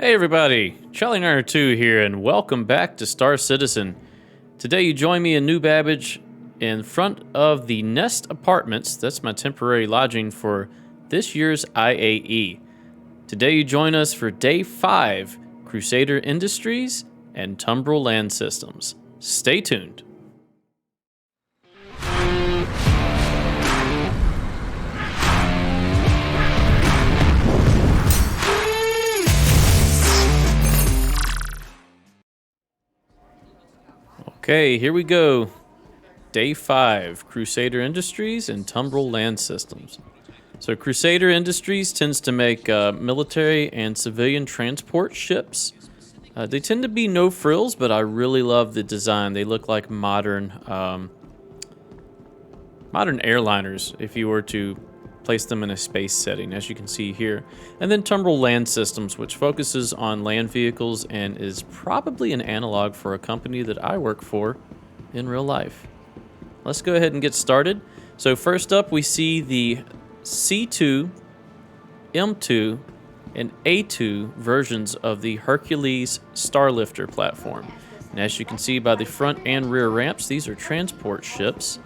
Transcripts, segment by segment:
Hey everybody, Charlie 902 here, and welcome back to Star Citizen. Today you join me in New Babbage in front of the Nest Apartments. That's my temporary lodging for this year's IAE. Today you join us for Day 5, Crusader Industries and Tumbril Land Systems. Stay tuned. Okay, here we go. Day 5, Crusader Industries and Tumbril Land Systems. So Crusader Industries tends to make military and civilian transport ships. They tend to be no frills, but I really love the design. They look like modern airliners if you were to place them in a space setting, as you can see here. And then Tumbril Land Systems, which focuses on land vehicles and is probably an analog for a company that I work for in real life. Let's go ahead and get started. So first up, we see the C2, M2, and A2 versions of the Hercules Starlifter platform. And as you can see by the front and rear ramps, these are transport ships.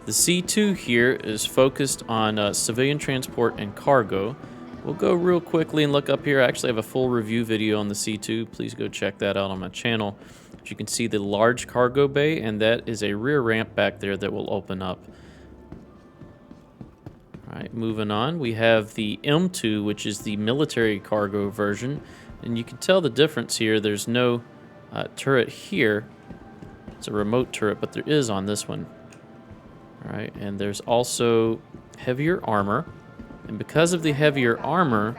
The C2 here is focused on civilian transport and cargo. We'll go real quickly and look up here. I actually have a full review video on the C2. Please go check that out on my channel. As you can see, the large cargo bay, and that is a rear ramp back there that will open up. All right, moving on, we have the M2, which is the military cargo version. And you can tell the difference here. There's no turret here. It's a remote turret, but there is on this one. All right, and there's also heavier armor. And because of the heavier armor,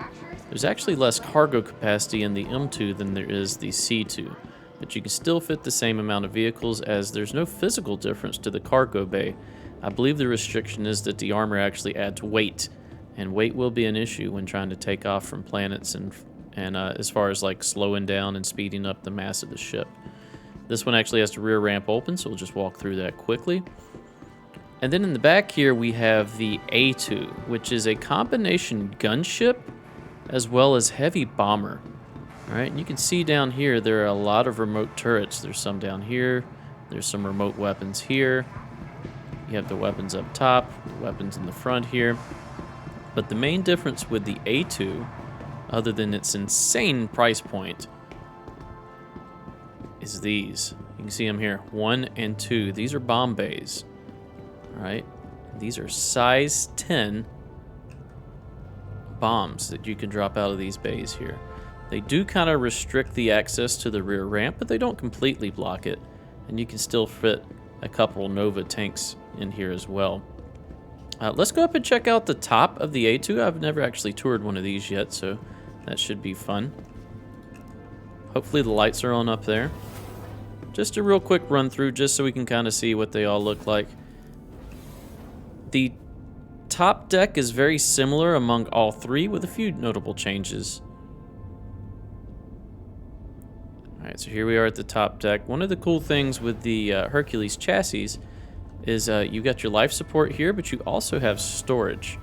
there's actually less cargo capacity in the M2 than there is the C2. But you can still fit the same amount of vehicles, as there's no physical difference to the cargo bay. I believe the restriction is that the armor actually adds weight, and weight will be an issue when trying to take off from planets and as far as like slowing down and speeding up the mass of the ship. This one actually has the rear ramp open, so we'll just walk through that quickly. And then in the back here, we have the A2, which is a combination gunship as well as heavy bomber. All right, and you can see down here, there are a lot of remote turrets. There's some down here. There's some remote weapons here. You have the weapons up top, weapons in the front here. But the main difference with the A2, other than its insane price point, is these. You can see them here, 1 and 2. These are bomb bays. All right, these are size 10 bombs that you can drop out of these bays here. They do kind of restrict the access to the rear ramp, but they don't completely block it. And you can still fit a couple Nova tanks in here as well. Let's go up and check out the top of the A2. I've never actually toured one of these yet, so that should be fun. Hopefully the lights are on up there. Just a real quick run through, just so we can kind of see what they all look like. The top deck is very similar among all three, with a few notable changes. Alright, so here we are at the top deck. One of the cool things with the Hercules chassis is you got your life support here, but you also have storage.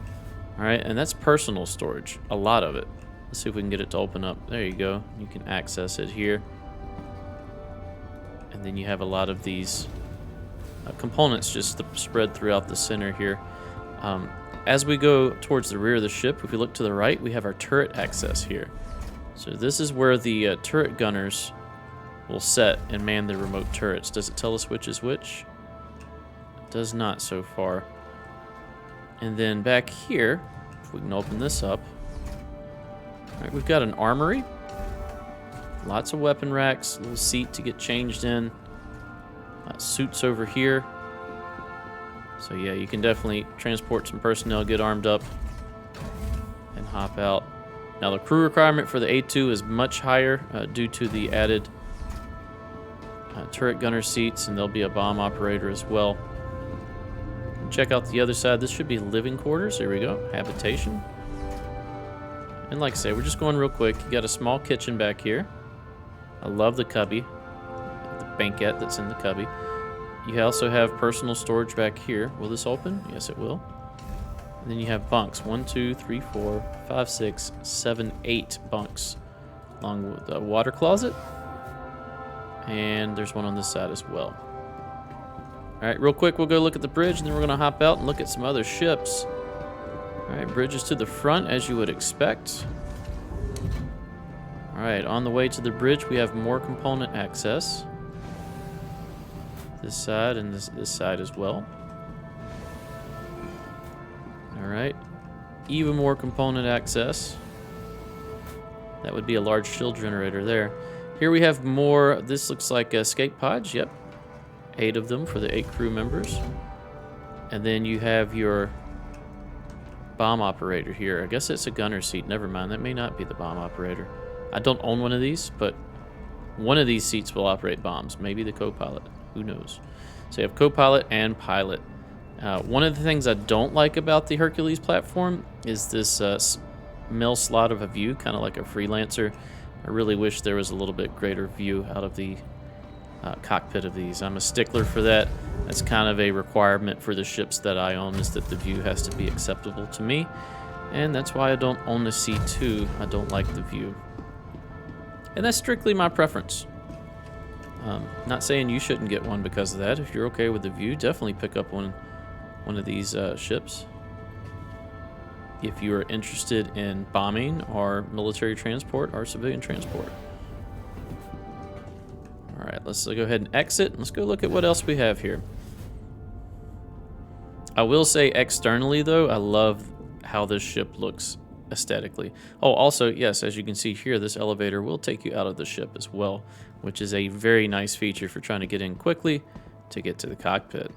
Alright, and that's personal storage, a lot of it. Let's see if we can get it to open up. There you go. You can access it here. And then you have a lot of these components just spread throughout the center here. As we go towards the rear of the ship, if we look to the right, we have our turret access here. So this is where the turret gunners will set and man their remote turrets. Does it tell us which is which? It does not so far. And then back here, if we can open this up, all right, we've got an armory, lots of weapon racks, a little seat to get changed in. Suits over here. So yeah, you can definitely transport some personnel, get armed up, and hop out. Now the crew requirement for the A2 is much higher due to the added turret gunner seats, and there'll be a bomb operator as well. Check out the other side. This should be living quarters. There we go, habitation. And like I say, we're just going real quick. You got a small kitchen back here. I love the cubby. Banquette that's in the cubby. You also have personal storage back here. Will this open? Yes, it will. And then you have bunks. 1, 2, 3, 4, 5, 6, 7, 8 bunks along with the water closet. And there's one on this side as well. All right, real quick, we'll go look at the bridge, and then we're going to hop out and look at some other ships. All right, bridge is to the front, as you would expect. All right, on the way to the bridge, we have more component access. This side and this side as well. All right, even more component access. That would be a large shield generator there. Here we have more, this looks like escape pods, yep. 8 of them for the 8 crew members. And then you have your bomb operator here. I guess it's a gunner seat, never mind, that may not be the bomb operator. I don't own one of these, but one of these seats will operate bombs. Maybe the co-pilot, who knows. So you have co-pilot and pilot. One of the things I don't like about the Hercules platform is this mill slot of a view, kind of like a freelancer. I really wish there was a little bit greater view out of the cockpit of these. I'm a stickler for that. That's kind of a requirement for the ships that I own, is that the view has to be acceptable to me. And that's why I don't own the C2. I don't like the view. And that's strictly my preference. Not saying you shouldn't get one because of that. If you're okay with the view, definitely pick up one of these ships. If you are interested in bombing or military transport or civilian transport. All right, let's go ahead and exit. Let's go look at what else we have here. I will say externally, though, I love how this ship looks aesthetically. Oh, also, yes, as you can see here, this elevator will take you out of the ship as well, which is a very nice feature for trying to get in quickly to get to the cockpit.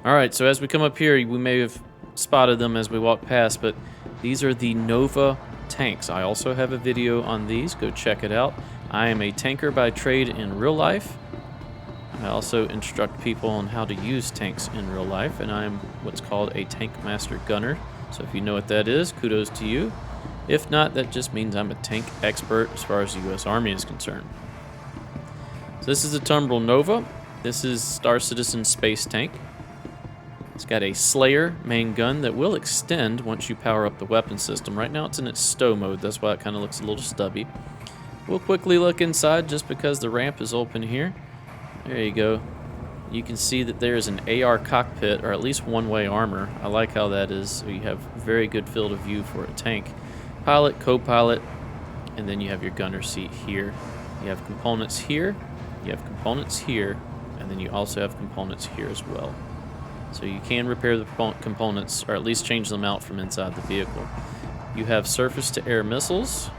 All right, so as we come up here, we may have spotted them as we walk past, but these are the Nova tanks. I also have a video on these. Go check it out. I am a tanker by trade in real life. I also instruct people on how to use tanks in real life, and I'm what's called a tank master gunner. So if you know what that is, kudos to you. If not, that just means I'm a tank expert as far as the U.S. Army is concerned. So this is a Tumbril Nova. This is Star Citizen space tank. It's got a Slayer main gun that will extend once you power up the weapon system. Right now it's in its stow mode, that's why it kind of looks a little stubby. We'll quickly look inside just because the ramp is open here. There you go. You can see that there is an AR cockpit, or at least one-way armor. I like how that is, so you have very good field of view for a tank. Pilot, co-pilot, and then you have your gunner seat here. You have components here, you have components here, and then you also have components here as well. So you can repair the components, or at least change them out from inside the vehicle. You have surface-to-air missiles,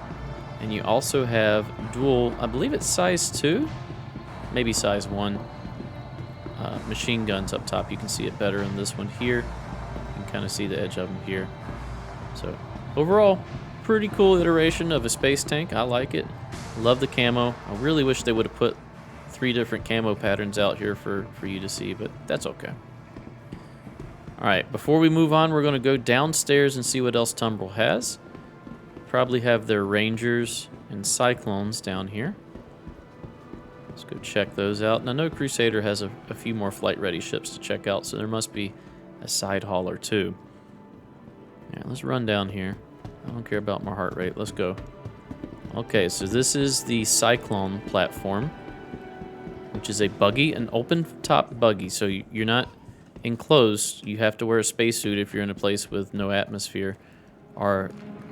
and you also have dual, I believe it's size 2, maybe size 1, machine guns up top. You can see it better in this one here. You can kind of see the edge of them here. So overall, pretty cool iteration of a space tank. I like it. Love the camo. I really wish they would have put 3 different camo patterns out here for you to see, but that's okay. All right, before we move on, we're going to go downstairs and see what else Tumbril has. Probably have their Rangers and Cyclones down here. Let's go check those out. And I know Crusader has a few more flight-ready ships to check out, so there must be a side haul or two. Yeah, let's run down here. I don't care about my heart rate. Let's go. Okay, so this is the Cyclone platform, which is a buggy, an open-top buggy. So you're not enclosed. You have to wear a spacesuit if you're in a place with no atmosphere or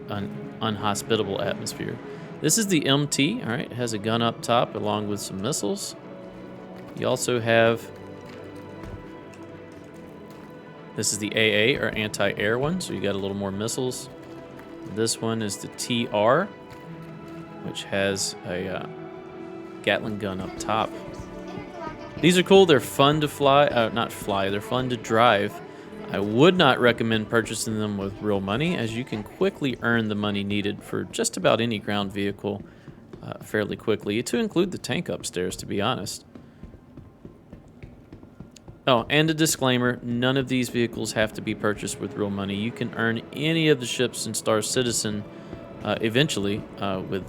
an unhospitable atmosphere. This is the MT, all right, it has a gun up top along with some missiles. You also have, this is the AA, or anti-air one, so you got a little more missiles. This one is the TR, which has a Gatling gun up top. These are cool, they're fun to fly, not fly, they're fun to drive. I would not recommend purchasing them with real money, as you can quickly earn the money needed for just about any ground vehicle fairly quickly, to include the tank upstairs, to be honest. Oh, and a disclaimer, none of these vehicles have to be purchased with real money. You can earn any of the ships in Star Citizen eventually with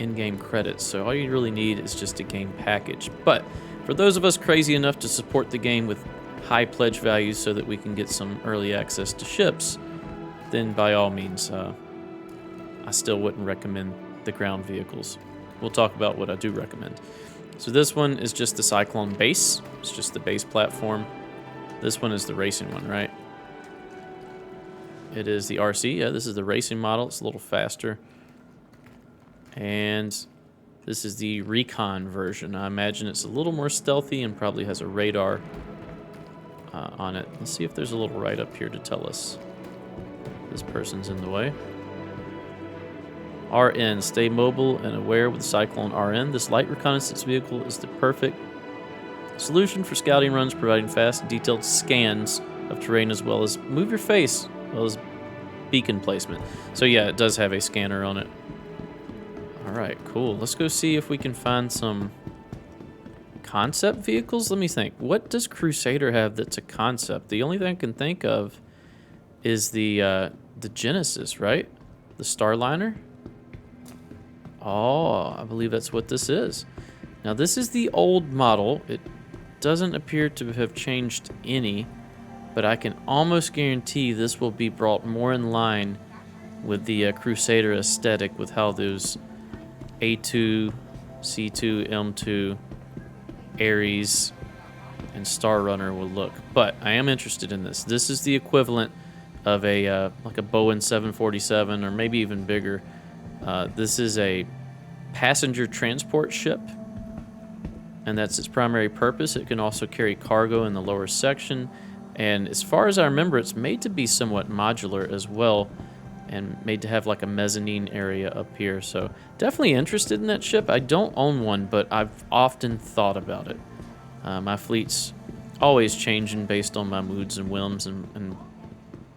in-game credits, so all you really need is just a game package. But for those of us crazy enough to support the game with high pledge values so that we can get some early access to ships, then by all means, I still wouldn't recommend the ground vehicles. We'll talk about what I do recommend. So this one is just the Cyclone base. It's just the base platform. This one is the racing one, right? It is the RC. Yeah, this is the racing model. It's a little faster. And this is the Recon version. I imagine it's a little more stealthy and probably has a radar on it. Let's see if there's a little write-up here to tell us. This person's in the way. RN, stay mobile and aware with the Cyclone RN. This light reconnaissance vehicle is the perfect solution for scouting runs, providing fast and detailed scans of terrain as well as move your face, as well as beacon placement. So yeah, it does have a scanner on it. All right, cool. Let's go see if we can find some concept vehicles. Let me think. What does Crusader have that's a concept? The only thing I can think of is the Genesis, right? The Starliner. Oh, I believe that's what this is. Now, this is the old model. It doesn't appear to have changed any, but I can almost guarantee this will be brought more in line with the Crusader aesthetic, with how those A2, C2, M2, Ares, and Star Runner will look. But I am interested in this. This is the equivalent of a like a Boeing 747, or maybe even bigger. This is a passenger transport ship, and that's its primary purpose. It can also carry cargo in the lower section, and as far as I remember, it's made to be somewhat modular as well, and made to have like a mezzanine area up here. So definitely interested in that ship. I don't own one, but I've often thought about it. My fleet's always changing based on my moods and whims and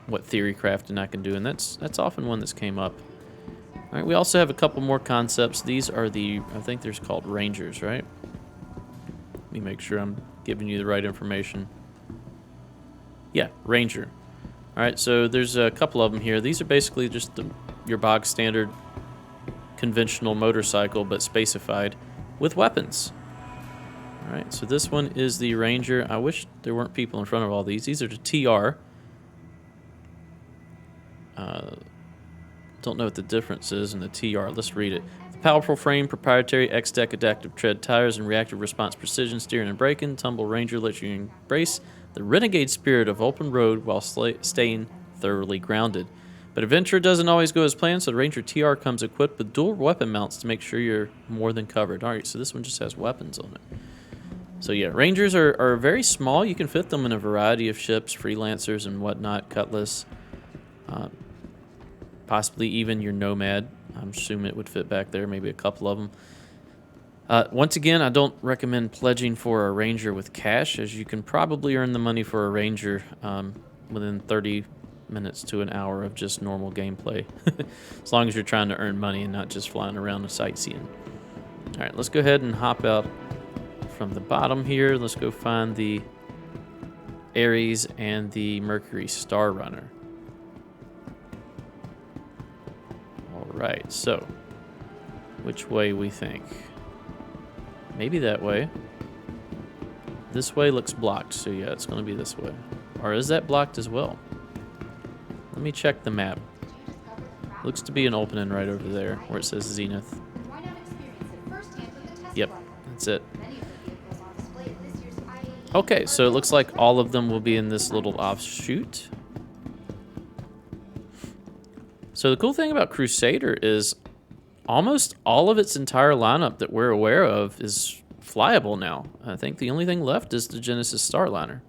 what theory crafting I can do, and that's often one that's came up. All right, we also have a couple more concepts. These are the, I think they're called Rangers, right? Let me make sure I'm giving you the right information. Yeah, Ranger. All right, so there's a couple of them here. These are basically just your bog standard conventional motorcycle, but spacified with weapons. All right, so this one is the Ranger. I wish there weren't people in front of all these. These are the TR. Don't know what the difference is in the TR. Let's read it. The powerful frame, proprietary X-Deck adaptive tread tires, and reactive response precision steering and braking. Tumble Ranger lets you embrace the renegade spirit of open road while staying thoroughly grounded. But adventure doesn't always go as planned, so the Ranger TR comes equipped with dual weapon mounts to make sure you're more than covered. All right, so this one just has weapons on it. So yeah, Rangers are very small. You can fit them in a variety of ships, freelancers and whatnot, Cutlass. Possibly even your Nomad. I'm assuming it would fit back there, maybe a couple of them. Once again, I don't recommend pledging for a Ranger with cash, as you can probably earn the money for a Ranger within 30 minutes to an hour of just normal gameplay. As long as you're trying to earn money and not just flying around and sightseeing. All right, let's go ahead and hop out from the bottom here. Let's go find the Ares and the Mercury Star Runner. Right, so which way we think? Maybe that way. This way looks blocked, so yeah, it's going to be this way. Or is that blocked as well? Let me check the map. Looks to be an opening right over there where it says Zenith. Yep, that's it. Okay, so it looks like all of them will be in this little offshoot. So the cool thing about Crusader is almost all of its entire lineup that we're aware of is flyable now. I think the only thing left is the Genesis Starliner.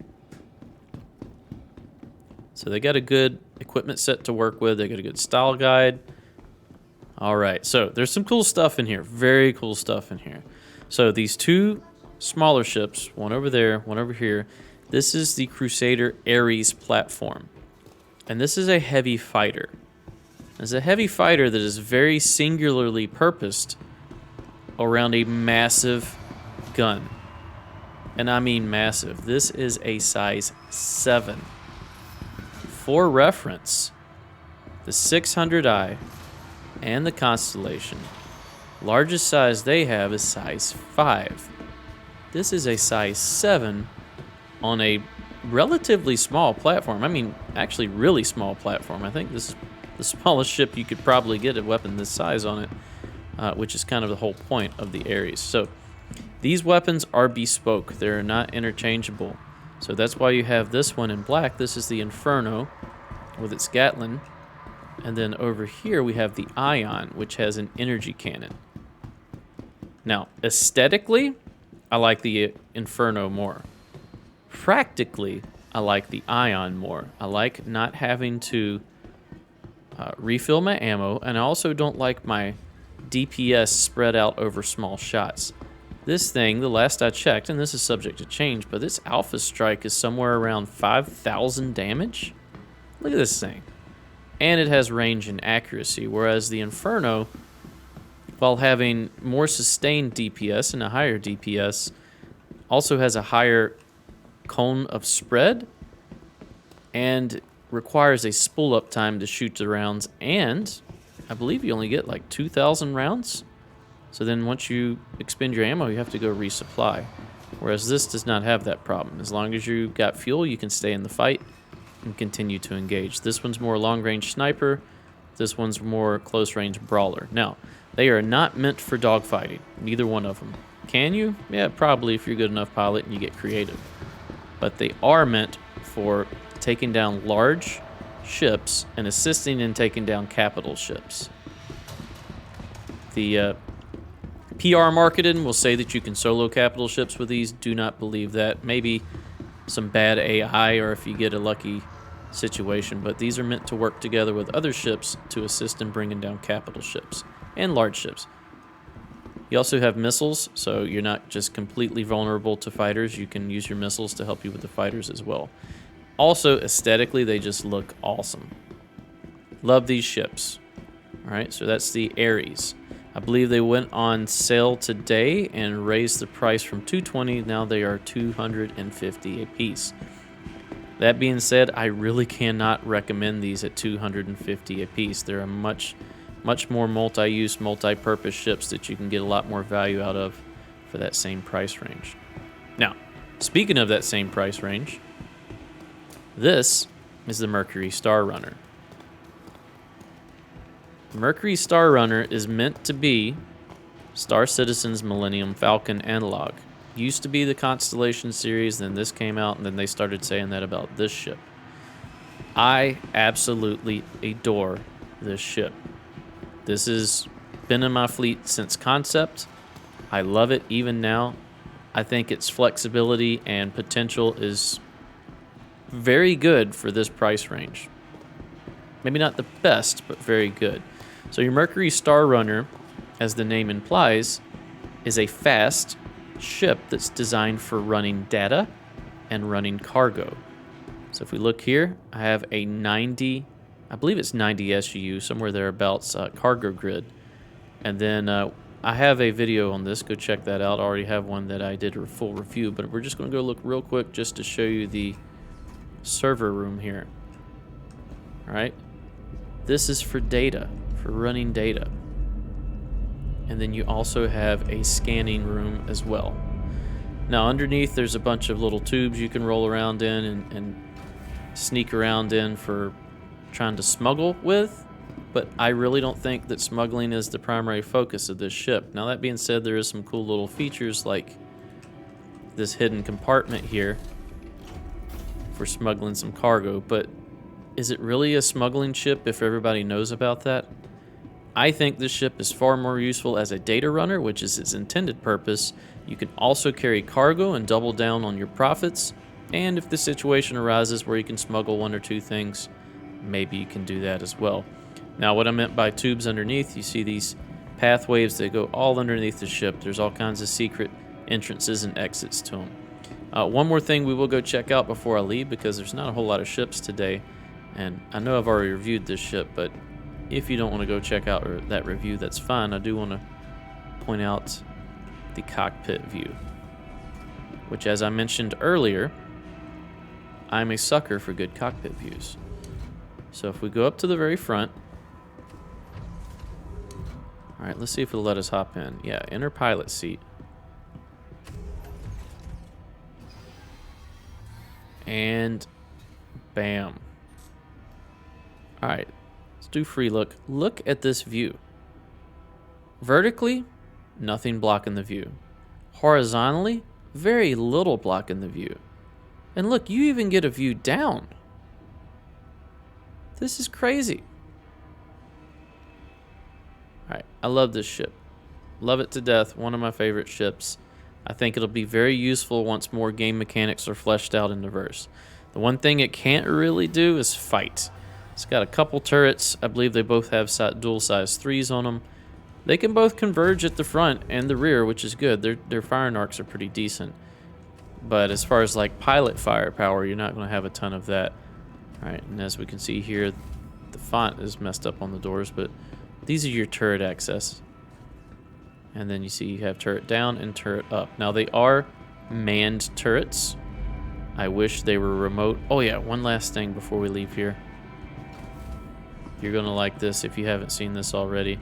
So they got a good equipment set to work with. They got a good style guide. All right, so there's some cool stuff in here. Very cool stuff in here. So these two smaller ships, one over there, one over here. This is the Crusader Ares platform. And this is a heavy fighter. It's a heavy fighter that is very singularly purposed around a massive gun. And I mean massive. This is a size 7. For reference, the 600i and the Constellation, largest size they have is size 5. This is a size 7 on a relatively small platform. I mean, actually really small platform. I think this is the smallest ship you could probably get a weapon this size on it. which is kind of the whole point of the Ares. So these weapons are bespoke. They're not interchangeable. So that's why you have this one in black. This is the Inferno with its Gatling. And then over here we have the Ion, which has an energy cannon. Now, aesthetically, I like the Inferno more. Practically, I like the Ion more. I like not having to refill my ammo, and I also don't like my DPS spread out over small shots. This thing, the last I checked, and this is subject to change, but this Alpha Strike is somewhere around 5,000 damage. Look at this thing. And it has range and accuracy, whereas the Inferno, while having more sustained DPS and a higher DPS, also has a higher cone of spread and requires a spool up time to shoot the rounds, and I believe you only get like 2,000 rounds. So then once you expend your ammo, you have to go resupply. Whereas this does not have that problem. As long as you got fuel, you can stay in the fight and continue to engage. This one's more long-range sniper. This one's more close-range brawler. Now, they are not meant for dogfighting, neither one of them. Can you? Yeah, probably if you're a good enough pilot and you get creative. But they are meant for taking down large ships and assisting in taking down capital ships. The PR marketing will say that you can solo capital ships with these. Do not believe that. Maybe some bad AI or if you get a lucky situation, but these are meant to work together with other ships to assist in bringing down capital ships and large ships. You also have missiles, so you're not just completely vulnerable to fighters. You can use your missiles to help you with the fighters as well. Also, aesthetically, they just look awesome. Love these ships. All right, so that's the Ares. I believe they went on sale today and raised the price from $220. Now they are $250 a piece. That being said, I really cannot recommend these at $250 a piece. They're a much more multi-use, multi-purpose ships that you can get a lot more value out of for that same price range. Now, speaking of that same price range, this is the Mercury Star Runner. Mercury Star Runner is meant to be Star Citizen's Millennium Falcon analog. Used to be the Constellation series, then this came out, and then they started saying that about this ship. I absolutely adore this ship. This has been in my fleet since concept. I love it even now. I think its flexibility and potential is very good for this price range. Maybe not the best, but very good. So your Mercury Star Runner, as the name implies, is a fast ship that's designed for running data and running cargo. So if we look here, I have a 90, I believe it's 90 SU, somewhere thereabouts, cargo grid. And then I have a video on this. Go check that out. I already have one that I did a full review, but we're just going to go look real quick just to show you the server room here. All right. This is for data, for running data. And then you also have a scanning room as well. Now underneath there's a bunch of little tubes you can roll around in and sneak around in for trying to smuggle with, but I really don't think that smuggling is the primary focus of this ship. Now that being said, there is some cool little features like this hidden compartment here for smuggling some cargo, but is it really a smuggling ship if everybody knows about that? I think this ship is far more useful as a data runner, which is its intended purpose. You can also carry cargo and double down on your profits, and if the situation arises where you can smuggle one or two things, maybe you can do that as well. Now what I meant by tubes underneath, you see these pathways that go all underneath the ship. There's all kinds of secret entrances and exits to them. One more thing we will go check out before I leave, because there's not a whole lot of ships today, and I know I've already reviewed this ship, but if you don't want to go check out that review, that's fine. I do want to point out the cockpit view, which, as I mentioned earlier, I'm a sucker for good cockpit views. So if we go up to the very front, all right, let's see if it'll let us hop in. Yeah, enter pilot seat. And bam. All right, let's do free look. Look at this view. Vertically, nothing blocking the view. Horizontally, very little blocking the view. And look, you even get a view down. This is crazy. All right, I love this ship. Love it to death. One of my favorite ships. I think it'll be very useful once more game mechanics are fleshed out in the verse. The one thing it can't really do is fight. It's got a couple turrets. I believe they both have dual size 3s on them. They can both converge at the front and the rear, which is good. Their firing arcs are pretty decent. But as far as like pilot firepower, you're not going to have a ton of that. All right, and as we can see here, the font is messed up on the doors, but these are your turret access. And then you see you have turret down and turret up. Now they are manned turrets. I wish they were remote. Oh yeah, one last thing before we leave here. You're gonna like this if you haven't seen this already.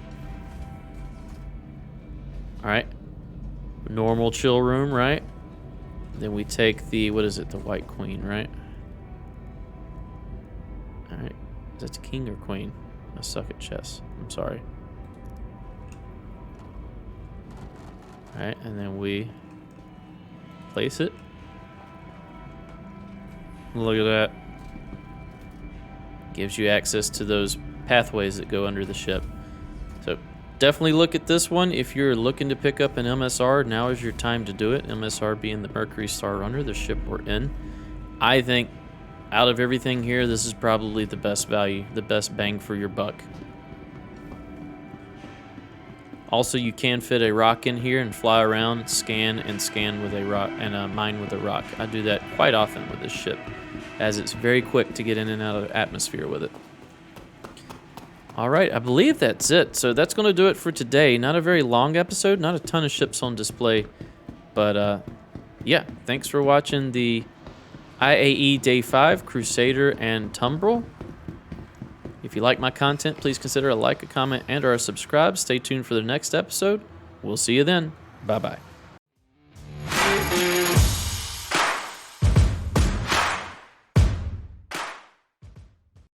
All right, normal chill room, right? Then we take the, what is it, the White Queen, right? All right, is that king or queen? I suck at chess, I'm sorry. All right, and then we place it. Look at that. Gives you access to those pathways that go under the ship. So definitely look at this one. If you're looking to pick up an MSR, now is your time to do it. MSR being the Mercury Star Runner, the ship we're in. I think out of everything here, this is probably the best value, the best bang for your buck. Also, you can fit a rock in here and fly around, scan with a rock, and mine with a rock. I do that quite often with this ship, as it's very quick to get in and out of the atmosphere with it. All right, I believe that's it. So that's going to do it for today. Not a very long episode, not a ton of ships on display. But yeah, thanks for watching the IAE Day 5, Crusader, and Tumbril. If you like my content, please consider a like, a comment, and or a subscribe. Stay tuned for the next episode. We'll see you then. Bye-bye.